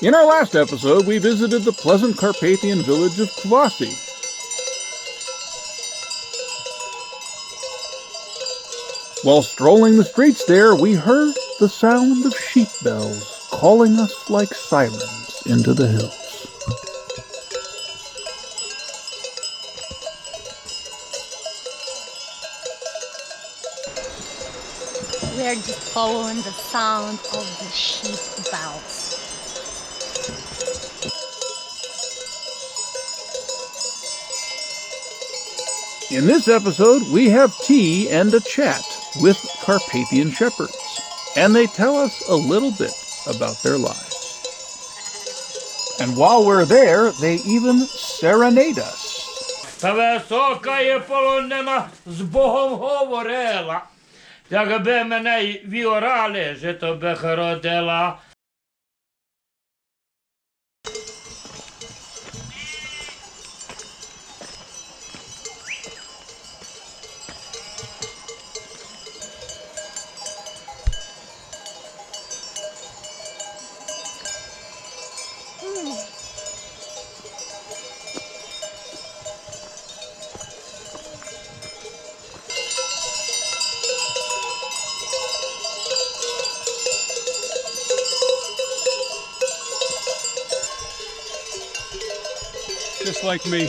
In our last episode, we visited the pleasant Carpathian village of Kvasy. While strolling the streets there, we heard the sound of sheep bells calling us like sirens into the hills. We're just following the sound of the sheep bells. In this episode, we have tea and a chat with Carpathian Shepherds, and they tell us a little bit about their lives. And while we're there, they even serenade us. Та висока є полонина, з Богом говорила. Якби мене віорали, жито би родила. Just like me.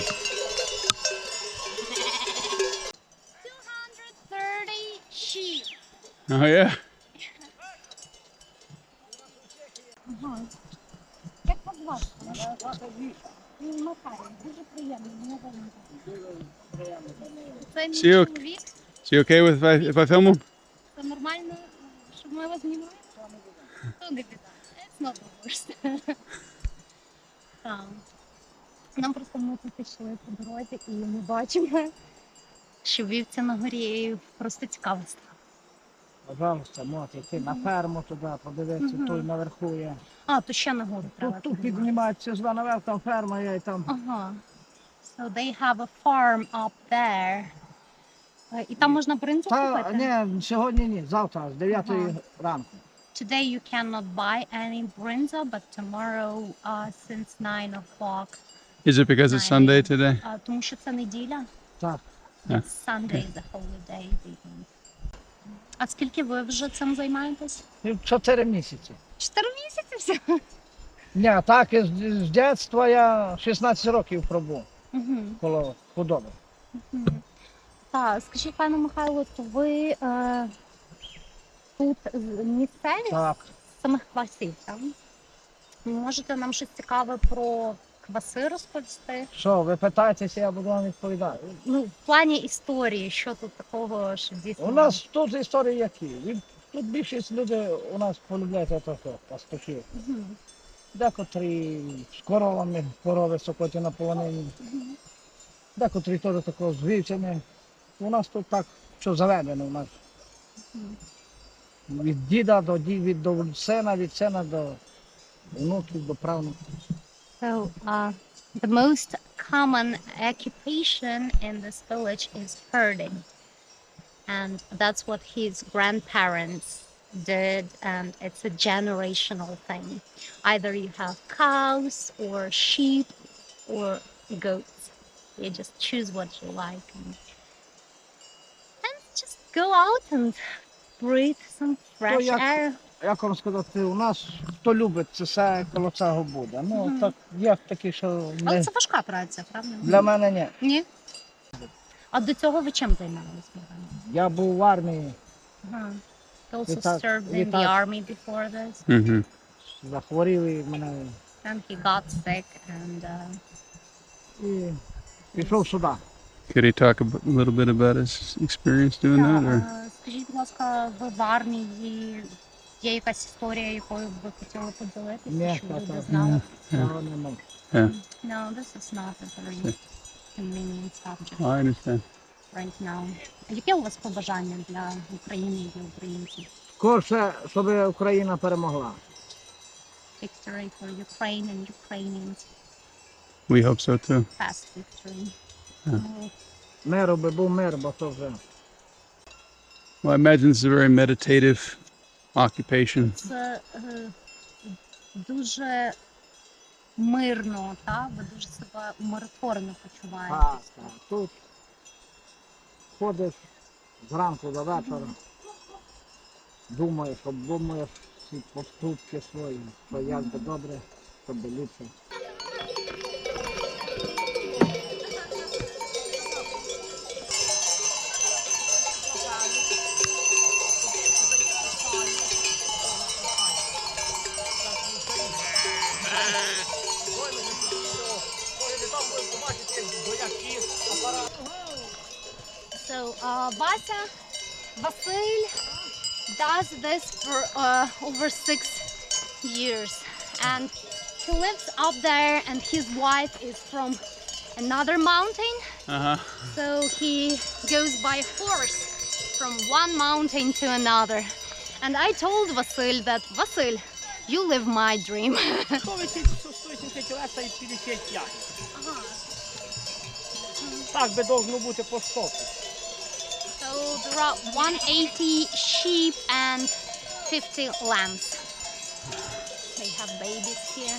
230 sheep. Oh, yeah? Як вас звати? Макарі, дуже приємно, мене Це мій Сілк. чоловік. Is he okay with if I film him? Це нормально, щоб ми вас знімали? То не біда. It's not the worst. Так. Нам просто ми тут йшли по дорозі і ми бачимо, що вівця на горі просто цікаво стало. Пожалуйста, можете йти на ферму туди, подивитися, той наверху є. А, то ще на гору треба. Тут піднімається звана наверх, там ферма є і там. Ага. So they have a farm up there. І там можна бринзу купити? Ні, сьогодні ні, завтра, з 9 ранку. Today you cannot buy any brinza, but tomorrow since 9 o'clock. Is it because it's Sunday today? Тому що це неділя. Так. It's Sunday is the holiday. А скільки ви вже цим займаєтесь? 4 місяці. 4 місяці все? Ні, так, з дитинства я 16 років пробув коло худоби. Так, скажіть, пане Михайло, то ви тут місцеві? Так. З самих Квасів, так? Можете нам щось цікаве про Кваси розповісти? Що, ви питаєтеся, я буду вам відповідати. Ну, в плані історії, що тут такого, що дійсно... У нас тут історії які. Тут більшість людей у нас полюбляють це пастухи. Декотрі з коровами, корови сокоті на полонині. Декотрі теж такого з вівцями. У нас тут так, що заведено у нас. Від діда до сина, від сина до внуків, до правнуків. So, the most common occupation in this village is herding. And that's what his grandparents did, and it's a generational thing. Either you have cows or sheep or goats. You just choose what you like and just go out and breathe some fresh air. Як вам сказати, у нас, хто любить, це все коло цього буде. Ну, так, є такі, що Але це важка праця, правда? для мене ні. Ні? А до цього ви чим займалися? Я був в армії, You also Літак- served in the літак. army before this, захворів і мене and he got sick, and і пішов сюди. Could he talk a little bit about his experience doing that? Or? Скажіть, будь ласка, ви в армії, є якась історія, якою б ви хотіли поділитися, Ні, щоб так, люди так. знали? Цього не можу. No, this is not a very convenient subject I understand. right now. Яке у вас побажання для України і для українців? Скорше, щоб Україна перемогла. Victory for Ukraine and Ukrainians. We hope so too. Fast victory. Миру би був мир, бо то вже. Well, I imagine this is a very meditative occupation. Це дуже мирно, та? Ви дуже себе умиротворено почуваєте. Так, так. Тут ходиш зранку до вечора, думаєш, обдумуєш всі поступки свої, що як би добре, що би ліпше. So Vasyl does this for over 6 years, and he lives up there, and his wife is from another mountain. So he goes by horse from one mountain to another. And I told Vasyl that, Vasyl, you live my dream. 180 лет і 55. Так би должно бути по 100. So there are 180 sheep and 50 lambs. They have babies here.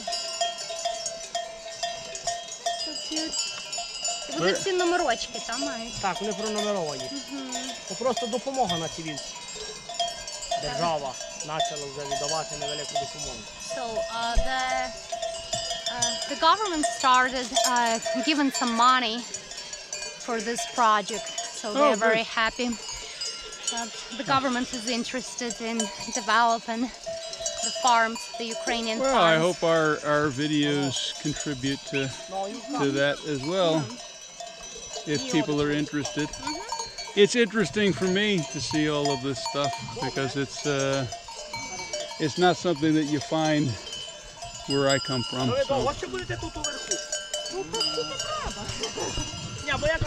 So cute. І вони всі номерочки там мають. Так, вони пронумеровані. Це просто допомога на цій вілці. Держава почала вже віддавати невелику допомогу. So the government started giving some money for this project. So they're very happy that the government is interested in developing the farms, the Ukrainian Well, farms. I hope our videos contribute to that as well, if people are interested. It's interesting for me to see all of this stuff because it's not something that you find where I come from. Ви So. довго ще будете тут уверху? Ні, бо я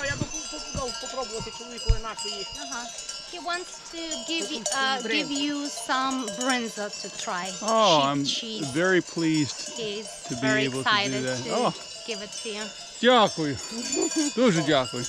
попробувати чоловікові нашої. He wants to give you some brinza to try. Oh, Sheep I'm cheese. very pleased. He's to be very able to do excited that. to Oh. give it to you. Дякую. Дуже дякую.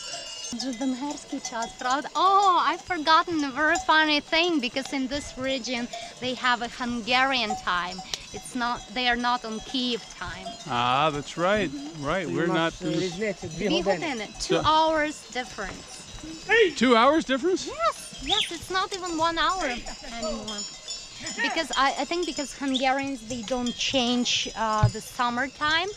Венгерський час, правда? Oh, I've forgotten a very funny thing because in this region they have a Hungarian time. It's not, they are not on Kyiv time. Ah, that's right. Right, we're not. Різниця 2 2 години. години, 2 hours difference. 2 hours difference? Yes, it's not even 1 hour anymore. Because I think because Hungarians, they don't change the summertime.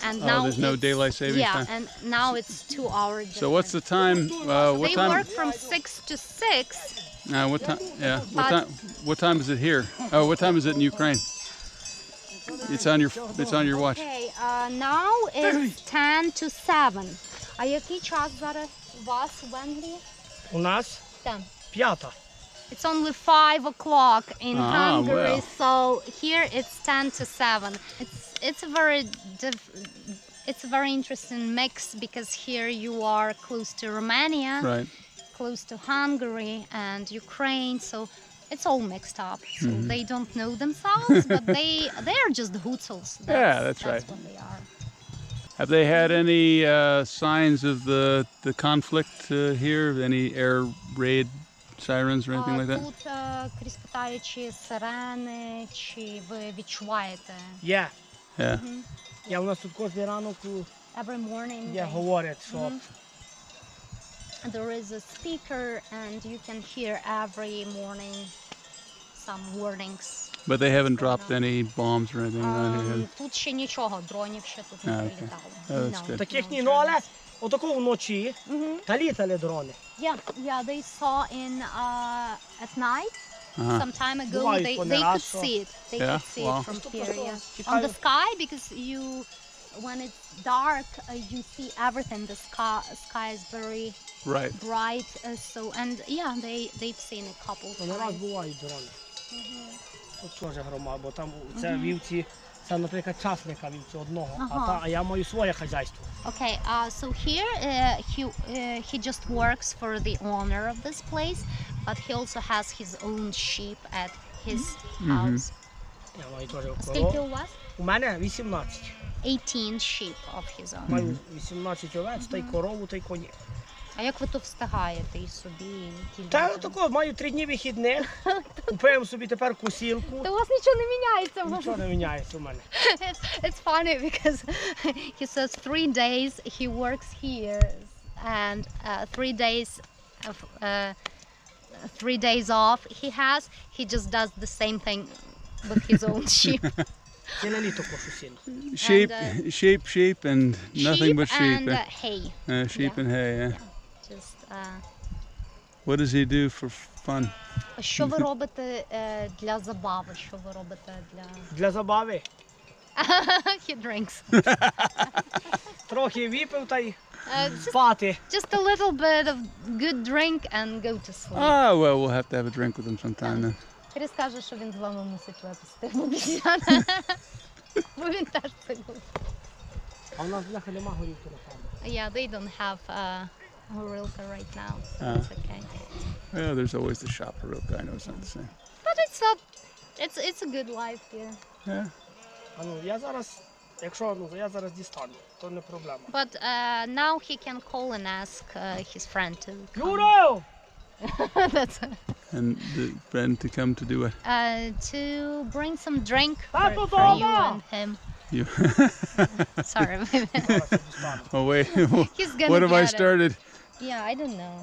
And now There's no it's- daylight savings yeah, time. and now it's 2 hours. So what's the time? What They time? work from 6 to 6. What time? Yeah. But- What time is it here? Oh, what time is it in Ukraine? It's on your watch. Okay, now it's 10 to 7. А який час зараз у вас в Венгрії? У нас 10. 5. It's only 5 o'clock in Ah, Hungary, well. so here it's 10 to 7. It's a very interesting mix because here you are close to Romania, Right. close to Hungary and Ukraine, so it's all mixed up. So they don't know themselves, but they are just the Hutsuls. That's right. That's what they are. Have they had any signs of the conflict here? Any air raid sirens or anything like that? Тут крізь питаючи сирени, чи ви відчуваєте? Є. Yeah. У нас тут кожен ранок Every morning є they- говорять, що there is a speaker and you can hear every morning some warnings. But they haven't dropped any bombs or anything around here. have Тут ще нічого, дронів ще тут не Ah, okay. прилітало. Oh, that's good. таких ні, ну але отако вночі та літали дрони. Yeah, they saw at night. Uh-huh. Some time ago, Бувають they вони could раз, see it. They Yeah, could see wow. it from here, yeah. Цікаво. On the sky, because when it's dark, you see everything. The sky is very Right. bright, and yeah, they've seen a couple То не раз times. бувають дрони. Тут теж грома, бо там це вівці, це, наприклад, часника вівці одного, а я маю своє хазяйство. Okay, so here he just works for the owner of this place, but he also has his own sheep at his house. Я маю теж Скільки корову. у вас? У мене 18. 18 sheep of his own. Маю 18 овець, та й корову, та й коні. А як ви то встигаєте і собі, і тільки? Та тако, маю 3 дні вихідних, купуємо собі тепер косілку. Та у вас нічого не міняється. Нічого не міняється у мене. It's funny because he says 3 days he works here and 3 days of 3 days off he has. He just does the same thing with his own sheep. Я на літо кошу сіно. Sheep, sheep, and nothing but sheep. And hay. Sheep Yeah. and hay. Yeah. Just, What does he do for fun? що ви робите для забави? Що ви робите для... Для забави. He drinks. Трохи випив та й Just, спати. just a little bit of good drink and go to sleep. Ah, well, we'll have to have a drink with him sometime then. Кріс каже, що він з вами мусить випустити в обіцяне. Бо він теж це любить. А у нас бляха нема горілки на фармі. Yeah, they don't have Horilka right now, so it's okay. Well, there's always the shop Haruka. I know it's not the same. But it's not. It's a good life here. Yeah. А ну, я зараз, якщо я зараз дістану, то не проблема. But now he can call and ask his friend to come. Юро! That's And the friend to come to do it. to bring some drink Tato, for you Toma! and him. You. Sorry, Зараз я дістану. Oh wait. he's gonna What have I get it. started? Yeah, I don't know.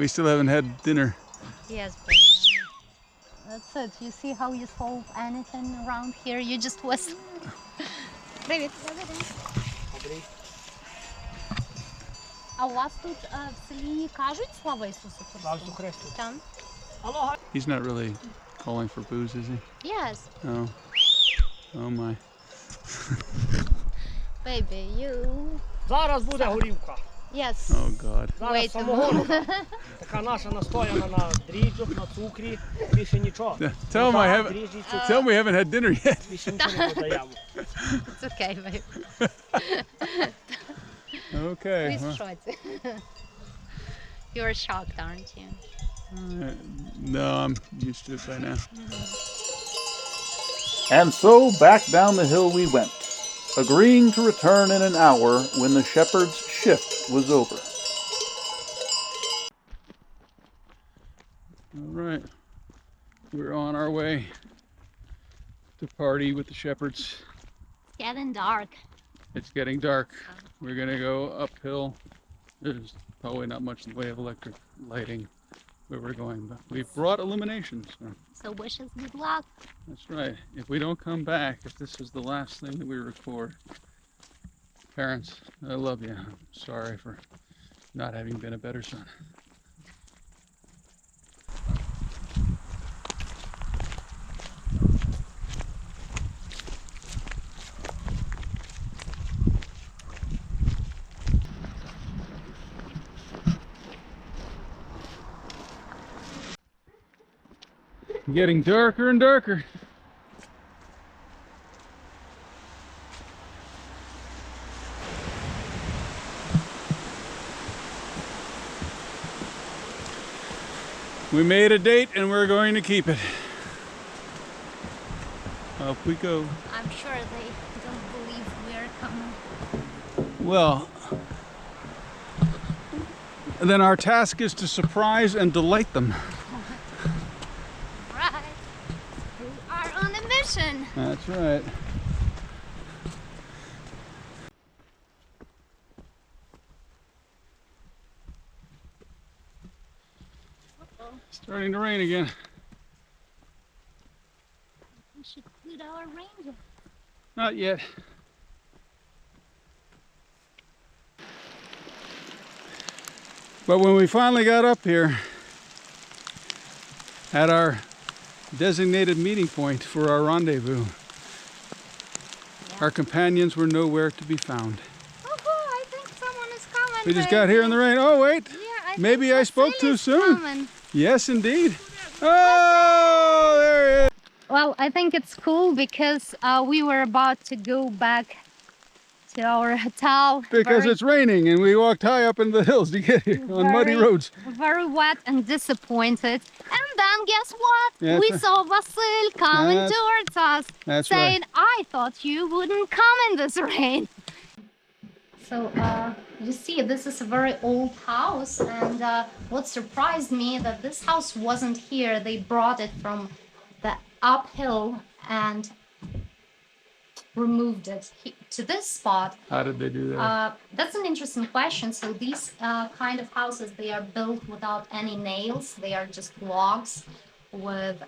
We still haven't had dinner. Yes, but that's it. You see how you solve anything around here? You just whistle. Привіт. Добрий. А у вас тут в селі кажуть слава Ісусу Слава Христу? Христу. Там? Алло, He's not really calling for booze, is he? Yes, Oh. Oh my. baby, you. зараз буде горілка. Yes. Oh God. Зараз Wait a самогонка. Така наша настояна на дріжджах, на цукрі. Більше нічого. Tell him I Вода, haven't. дріжджі, цукор. Tell him we haven't had dinner yet. Більше нічого не подаємо. It's okay, baby. Okay. He's well, шоці. You're shocked, aren't you? no, I'm used to it by now. And so back down the hill we went, agreeing to return in an hour when the shepherd's shift was over. All right, we're on our way to party with the shepherds. It's getting dark. It's getting dark. We're gonna go uphill. There's probably not much in the way of electric lighting where we're going, but we've brought illumination, so So wish us good luck. that's right. If we don't come back, if this is the last thing that we record, parents, I love you. I'm sorry for not having been a better son. Getting darker and darker. We made a date and we're going to keep it. Up we go. I'm sure they don't believe we're coming. Well, then our task is to surprise and delight them. Right. We are on a mission. That's right. Starting to rain again. We should put our ranger. Not yet. But when we finally got up here at our designated meeting point for our rendezvous, our companions were nowhere to be found. I think someone is coming. We just got here in the rain. Oh, wait. Yeah, I Maybe think I spoke Vasyl too is soon. coming. Yes, indeed. Oh, there he is. Well, I think it's cool because we were about to go back to our hotel. Because very, it's raining and we walked high up into the hills to get here on muddy roads. very wet and disappointed. And then guess what? That's We right. saw Vasyl coming That's- towards us, That's saying, right. "I thought you wouldn't come in this rain." So So you see, this is a very old house, and what surprised me that this house wasn't here. They brought it from the uphill and removed it to this spot. How did they do that? That's an interesting question. So these kind of houses, they are built without any nails. They are just logs with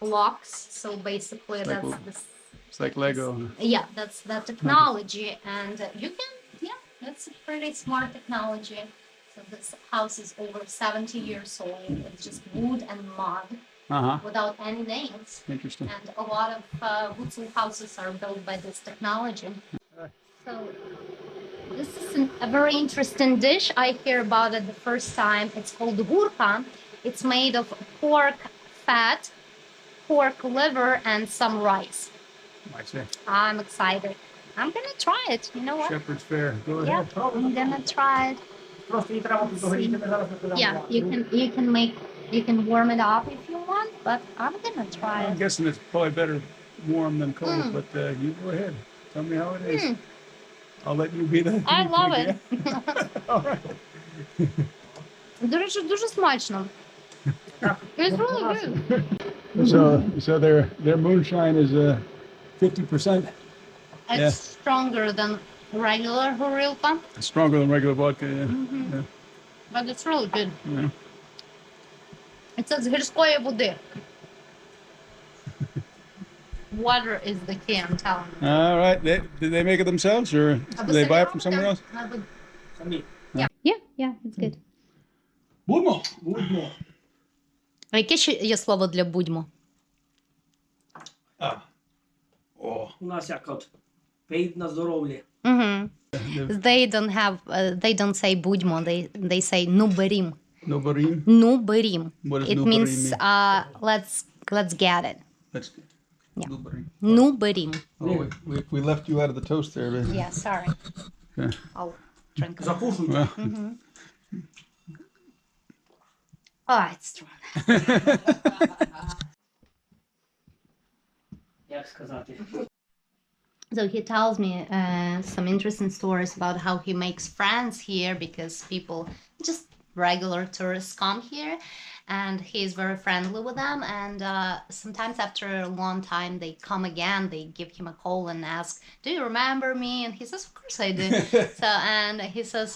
locks. So basically, Like that's l- this. It's like Lego. Yeah, that's the technology, and you can. Yeah, that's a pretty smart technology. So this house is over 70 years old. It's just wood and mud Uh-huh. without any nails. Interesting. And a lot of Hutsul houses are built by this technology. So this is a very interesting dish. I hear about it the first time. It's called gurka. It's made of pork fat, pork liver, and some rice. I see. I'm excited. I'm gonna try it. You know what? Shepherd's Fair. Go Yeah, ahead. I'm gonna try it. Просто її треба підогріти, ми зараз не підемо. Yeah, you can warm it up if you want, but I'm gonna try I'm it. guessing it's probably better warm than cold, Mm. but you go ahead. Tell me how it is. I'll let you be the. I love it. All right. До речі, дуже смачно. It's really good. So their moonshine is 50%. It's Yeah. stronger than regular horilka, Stronger than regular vodka. Yeah. Yeah. but it's really good. Yeah. Це з гірської води. Water is the key, I'm telling you. All right. Did they make it themselves, or did they buy it from somewhere else? Самі. Yeah, it's good. Будьмо. Будьмо. А яке ще є слово для будьмо? Oh. У нас як от, пийте на здоров'я. They don't say будьмо, they say ну берім. No barim. Ну берім. What does It ну means берім let's get it. That's Yeah. no barim. Ну берім. Oh, we left you out of the toast there, but Yeah, sorry. Okay. I'll drink it. Закушуйте. well, Oh, it's strong. Як сказати? So he tells me some interesting stories about how he makes friends here because people, just regular tourists, come here, and he is very friendly with them. And sometimes after a long time, they come again. They give him a call and ask, "Do you remember me?" And he says, "Of course I do." So and he says,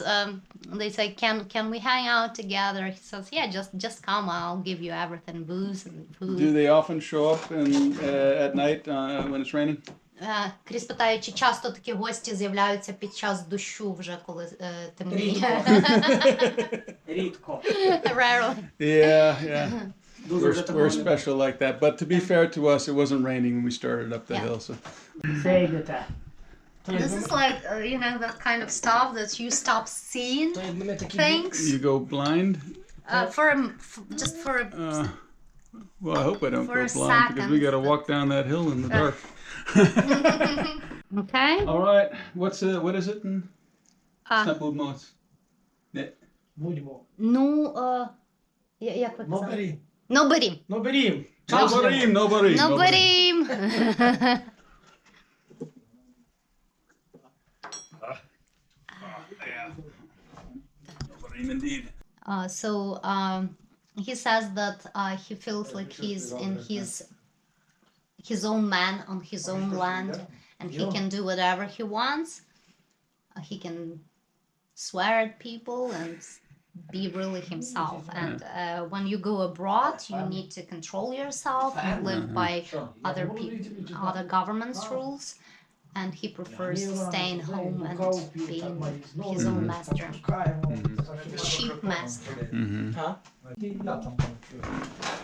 they say, "Can we hang out together?" He says, "Yeah, just come. I'll give you everything, booze and food." do they often show up at night when it's raining? Кріс питає, чи часто такі гості з'являються під час дощу, вже коли темніє? Рідко. Rarely. Yeah. Дуже вже We're такого не special like that. But to be fair to us, it wasn't raining when we started up the Yeah. hill. So Це йдете. This is like, that kind of stuff that you stop seeing То як мене такі things you go blind. just for a Well, I hope I don't For go a blind because we second. got to walk down that hill in the dark. Okay. All right. What is it? It's not Budmo, it's- будьмо. Ну, як ви Ну казали? берім. Ну, берім. Ну берім. No barim, no barim. Ну, берім. No barim indeed. So he says that he feels like he's in his own man on his own land, and he can do whatever he wants. He can swear at people and be really himself. And when you go abroad, you need to control yourself and live by other government's rules. And he prefers staying home and being his own master, sheep master.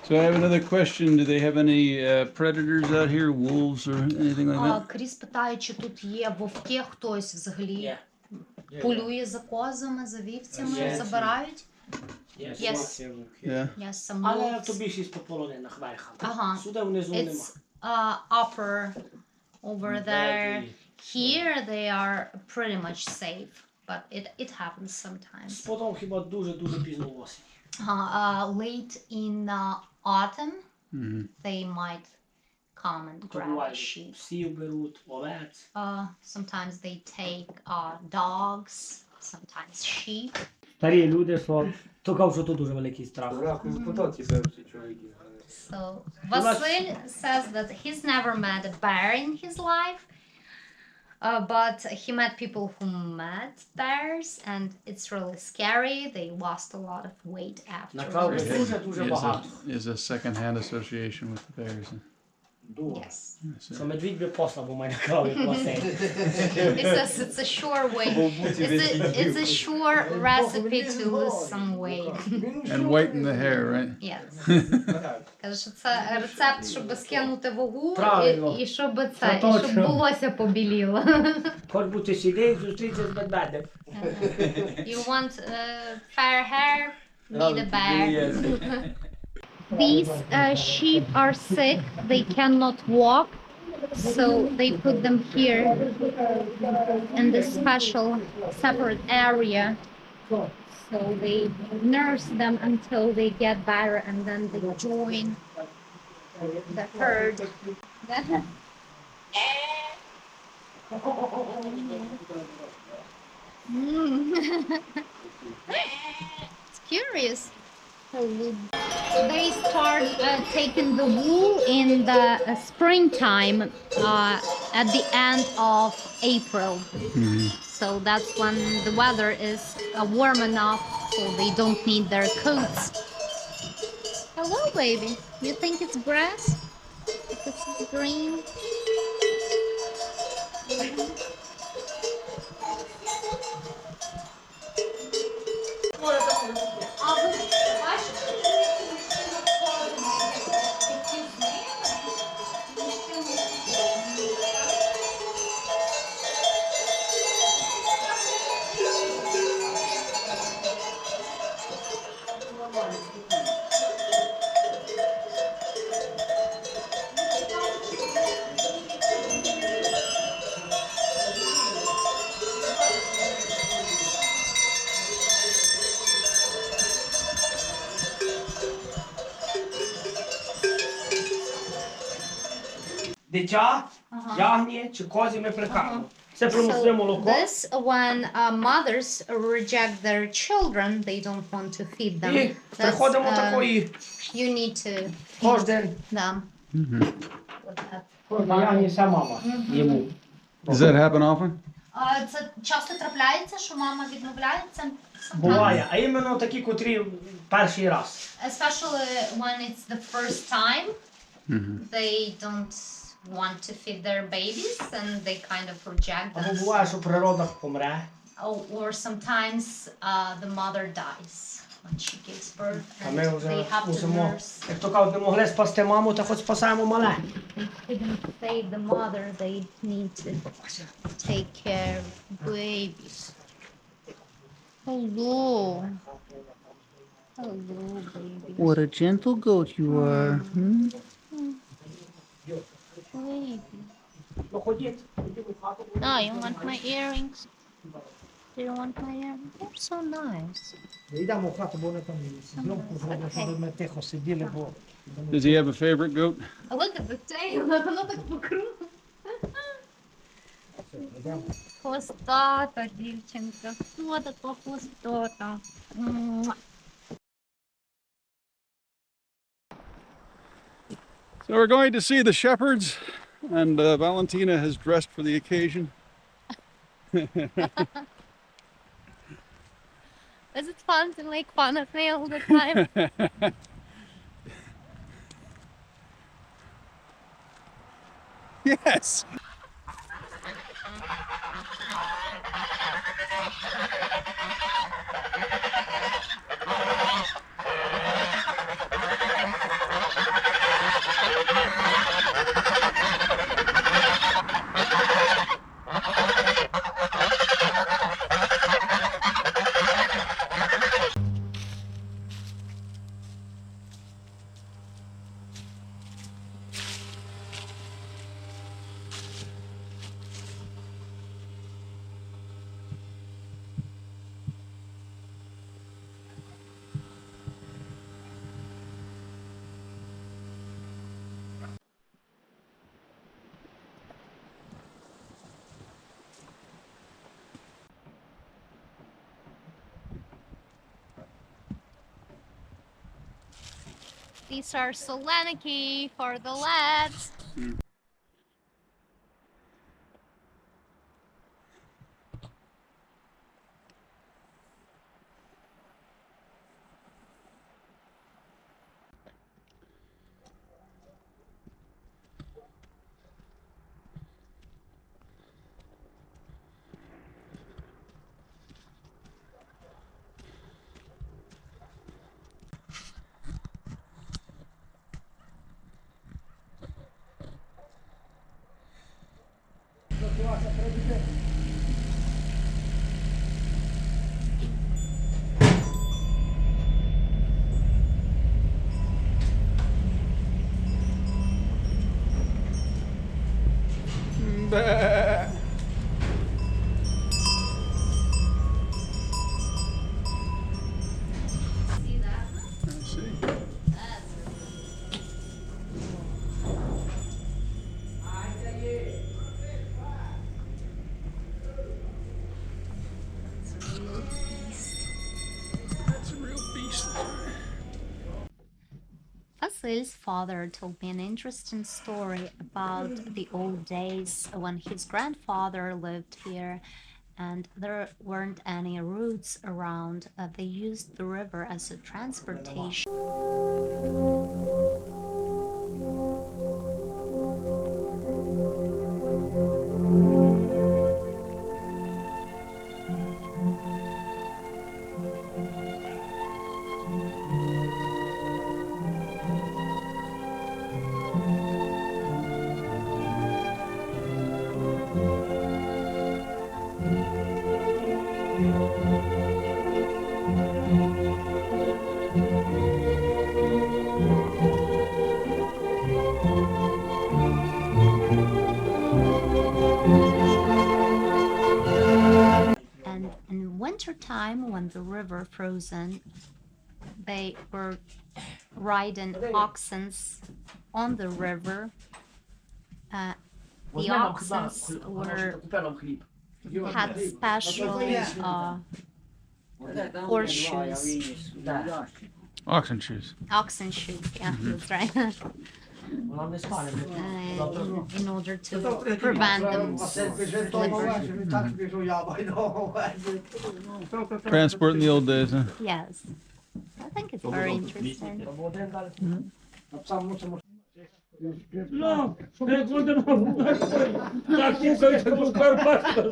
So I have another question. Do they have any predators out here, wolves or anything like that? Кріс питає, чи тут є вовки, хтось взагалі Є. полює за козами, за вівцями, забирають. Є. Yes. Yeah. Yes, some Але wolves. то більшість по полонинах верхам. Ага. Сюди внизу нема. It's upper over there. Here they are pretty much safe, but it happens sometimes. Сподом хіба дуже-дуже пізно осінь. Late in autumn, they might come and То grab буває, the sheep. псів беруть, овець. Sometimes they take dogs, sometimes sheep. Старі люди, що то кажуть, що тут дуже великий страх. So Vasyl says that he's never met a bear in his life, but he met people who met bears, and it's really scary. They lost a lot of weight Наклав би afterwards. дуже багато. Is a second-hand association with the bears. Дуже. Yes. Що медвідь би послав, бо мене наклав як басейн. He says it's a sure way. It's a sure recipe to lose some weight. And whiten the hair, right? Yes. Каже, що це рецепт, щоб скинути вагу Правильно. і щоб Це це, і точно. щоб волосся побіліло. Хоч бути сідей, зустрітися з медведем. You want fair hair? Meet a bear. These sheep are sick. They cannot walk, so they put them here in this special separate area. So they nurse them until they get better, and then they join the herd. It's curious. They start taking the wool in the springtime at the end of April. So that's when the weather is warm enough, so they don't need their coats. Hello, baby. You think it's grass? Because it's green. Дитя, ягні чи козі ми прикармимо. Це примусне молоко. This when mothers reject their children, they don't want to feed them. І приходимо такої You need to кожен день. them. Кожна ягні вся мама йому. Does that happen often? Це часто трапляється, що мама відмовляється. Буває, а іменно такі, котрі перший раз. Especially when it's the first time, they don't want to feed their babies and they kind of reject Або them. буває, що при родах помре. Or sometimes the mother dies when she gives birth А and ми they вже have to мусимо, nurse. як то кажуть, не могли спасти маму, та хоч спасаємо мале. They couldn't save the mother, they need to take care of babies. Hello. Hello, baby. What a gentle goat you are. Hmm? Baby. Ну ходіть, ходіть у хату. Oh, you want my earrings? Do you want my earrings? They're so nice. Йдемо в хату, бо вони там зйомку зроблять, щоб ми тихо сиділи, бо... Does he have a favorite goat? Look at the tail, воно так по кругу. Хвостата, дівчинка. Хто така хвостата? Муа. So we're going to see the shepherds, and Valentina has dressed for the occasion. Is it fun to make fun of me all the time? Yes! These are Solaniki for the lads. Vasyl's father told me an interesting story about the old days when his grandfather lived here and there weren't any roads around. They used the river as a transportation. And in winter time, when the river frozen, they were riding oxen on the river. The oxen had special horseshoes. Oxen shoes. Oxen shoes, yeah, that's right. In order to prevent them slipping. Transport in the old days, huh? Yes. I think it's very interesting. Ну, як будемо так тікати до Карпатська.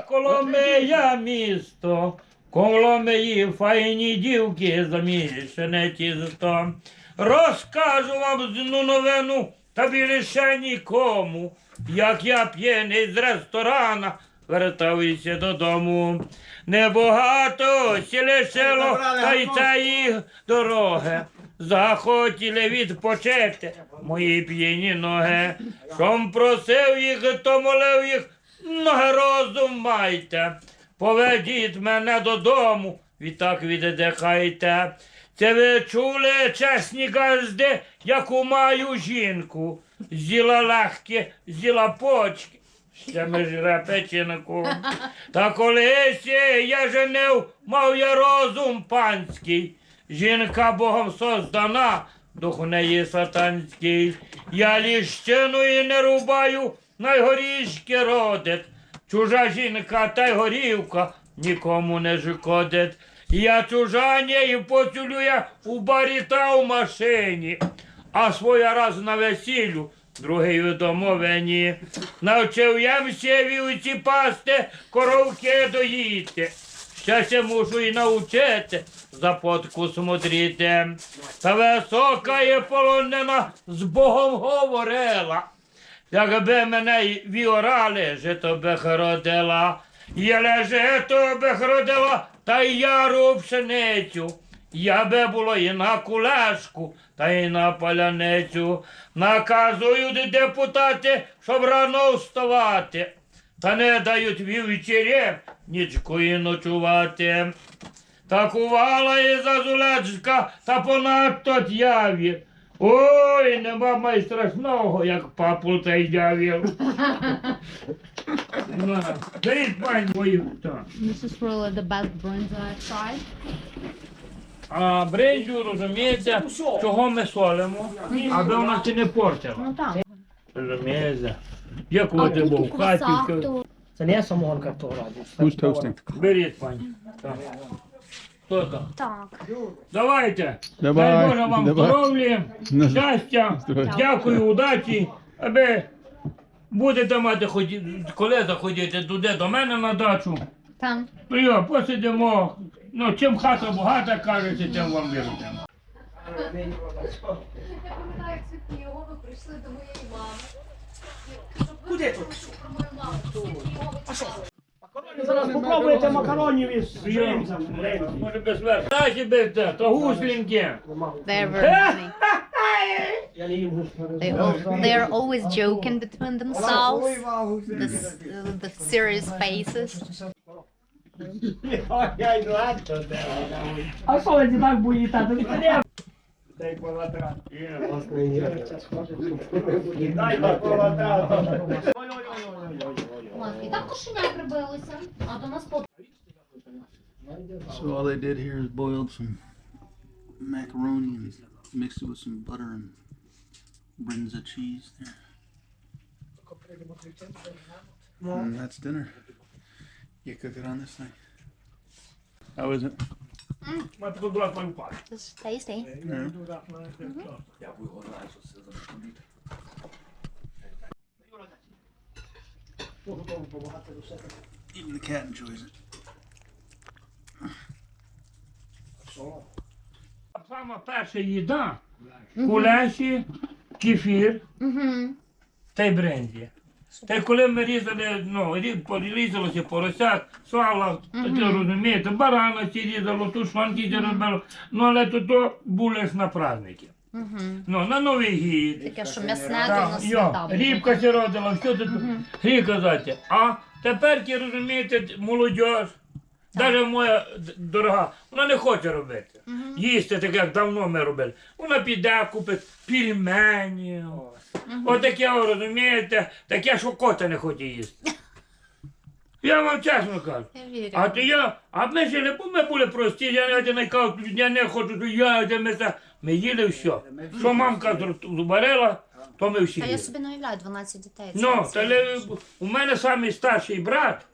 Коломия місто, Коломиї файні дівки, замішане тісто. Розкажу вам одну новину, та більше нікому, як я п'єний з ресторана вертався додому. Небагато сі лишило, та й це їх дороги. Захотіли відпочити мої п'яні ноги. Шом просив їх, то молив їх, ноги розум майте. Поведіть мене додому, відтак віддихайте. Це ви чули, чесні газди, яку маю жінку. З'їла легкі, з'їла почки, ще ми жре печінку. Та колись я женив, мав я розум панський. Жінка Богом создана, дух у неї сатанський. Я ліщиною не рубаю, найгорішки родить. Чужа жінка та й горівка нікому не шкодить. Я чужані поцілюю у барі та в машині, а своя раз на весіллю, другий у домовині. Навчив я всі вівці пасти, коровки доїти. Ще се мушу й навчити за подку смотріти. Та висока є полонена, з Богом говорила. Якби мене віорали, жито би родила. Єле жито би родила, та й яру пшеницю. Я би було і на кулешку, та й на паляницю. Наказують депутати, щоб рано вставати. Та не дають вівчарям нічкою ночувати. Та кувала і зазулечка, та понадто т'явір. Ой, нема май страшного, як папу та й дявір. Беріть пань мою. This is really the best brinza I've tried. А бринзю, розумієте, чого ми солимо, аби вона це не портила. Ну так. Розумієте? Як А от був тут в у хаті, квасах, то Це не є самогонка того раді. Who's toasting? беріть, пані. Так. Хто там? так. Давайте. Давай, Дай Боже вам давай. здоров'я, щастя, дякую, удачі, аби будете мати коли заходите туди до мене на дачу. Там. Ну йо, посидимо. Ну, чим хата багата, кажеться, тим вам віримо. Куди тут? Зараз попробуєте макаронів із жимцями. Може без верх. Наші без те, то гуслінки. They're very funny. Я не їм гусь. They're always joking between themselves. The serious faces. А що ви так боїте? І так кошеня прибилися, а до нас So all they did here is boiled some macaroni and mixed it with some butter and brinza cheese there. And that's dinner. You cook it on this thing. How is it? It's tasty. Yeah. Even the cat enjoys it. Сама перша їда, кулеші, кефір та й брензі. Та й коли ми різали, порізалося поросят, сало, ти розумієте, барана ці різало, тушонки ці розбирало, але то були ж на праздники. На Новий гід. Таке, що м'ясне, то на свята. Рібка сі родила, все тут гріх казати. А тепер, розумієте, молодь, навіть моя дорога, вона не хоче робити. Їсти так, як давно ми робили. Вона піде, купить пельмені. Отаке, розумієте, таке, що кота не хоче їсти. Я вам чесно кажу. Я вірю. А ми жили, бо ми були прості, я не кажу, я не хочу, ми їли все. Що мамка зварила, то ми всі Та я їли. собі не уявляю, 12 дітей. У мене самий старший брат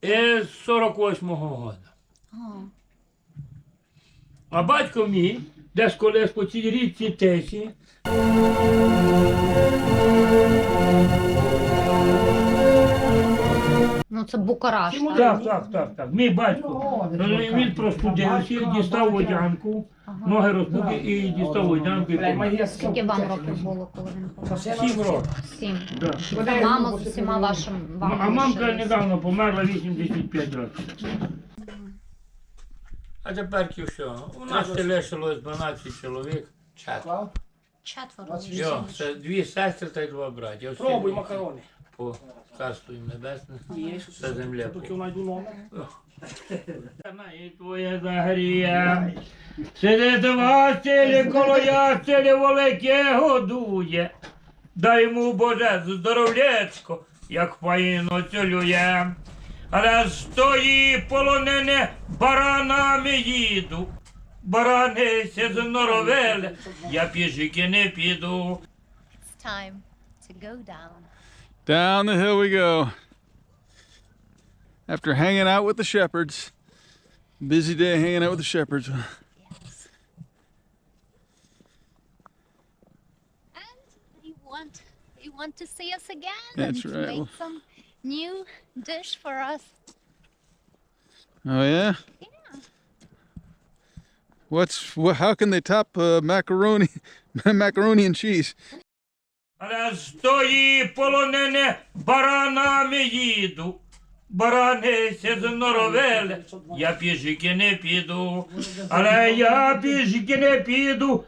з 48-го року. А батько мій, десь колись по цій річці Тесі, Ну це Букараш, так? так. Мій батько, він простудився, дістав водянку, ноги розпуки і дістав водянку і помер. Скільки вам років було, коли він помер? 7 років. 7. Да. А мама з усіма вашими А вами мамка лишились? недавно померла 85 років. А тепер що? У нас ще лишилось 12 чоловік. Четверо. Четверо. Це 2 сестри та й 2 браття. Пробуй макарони. По царству їм небесне. Та земля. Поки знайду номер. І твоє загріє. Сидить Василь коло ястелі велике годує. Дай йому, Боже, здоров'ячко, як фаїно цілює. Але з тої полонини баранами їду. Барани се зноровили, я пішки не піду. It's time to go down. Down the hill we go. After hanging out with the shepherds. Busy day hanging out with the shepherds. Yes. And they want to see us again. That's and right. Make some new dish for us. Oh yeah? Yeah. How can they top macaroni macaroni and cheese? Але з тої полонини баранами їду. Барани се зноровили, я пішки не піду. Але я пішки не піду.